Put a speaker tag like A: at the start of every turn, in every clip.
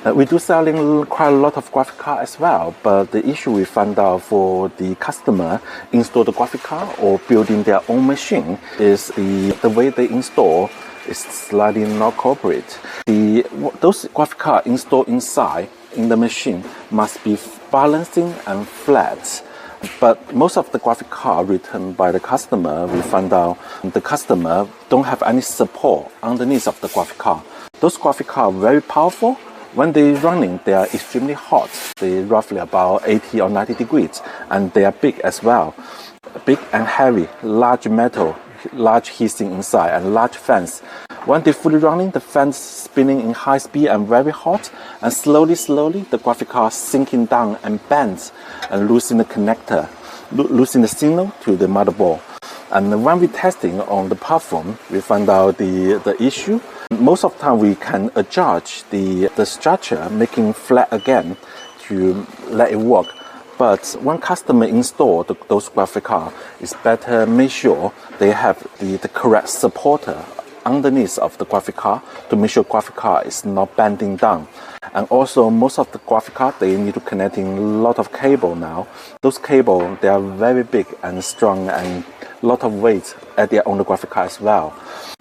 A: We do selling quite a lot of graphic card as well, but the issue we found out for the customer install the graphic card or building their own machine is the way they install is slightly not corporate. Those graphic cards installed inside in the machine must be balancing and flat. But most of the graphic card returned by the customer, we found out the customer don't have any support underneath of the graphic card. Those graphic cards are very powerful. When they're running, they are extremely hot. They're roughly about 80 or 90 degrees, and they are big as well. Big and heavy, large metal, large heatsink inside, and large fans. When they're fully running, the fans spinning in high speed and very hot, and slowly, the graphic card sinking down and bends and losing the connector, losing the signal to the motherboard. And when we're testing on the platform, we found out the issue. Most of the time, we can adjust the structure, making flat again to let it work. But when customer install those graphic cards, it's better make sure they have the correct supporter underneath of the graphic card to make sure graphic card is not bending down. And also most of the graphic card, they need to connecting a lot of cable now. Those cable, they are very big and strong and a lot of weight at their own graphic card as well.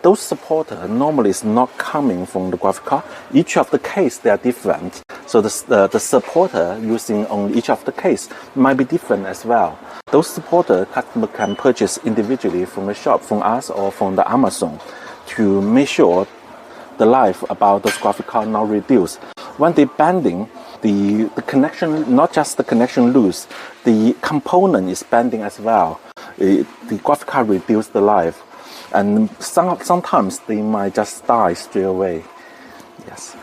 A: Those supporter normally is not coming from the graphic card. Each of the case, they are different. So the supporter using on each of the case might be different as well. Those supporter customer can purchase individually from the shop, from us or from the Amazon, to make sure the life about those graphic card not reduced. When they're bending, the connection, not just the connection loose, the component is bending as well. The graphic card reduce the life, and sometimes they might just die straight away. Yes.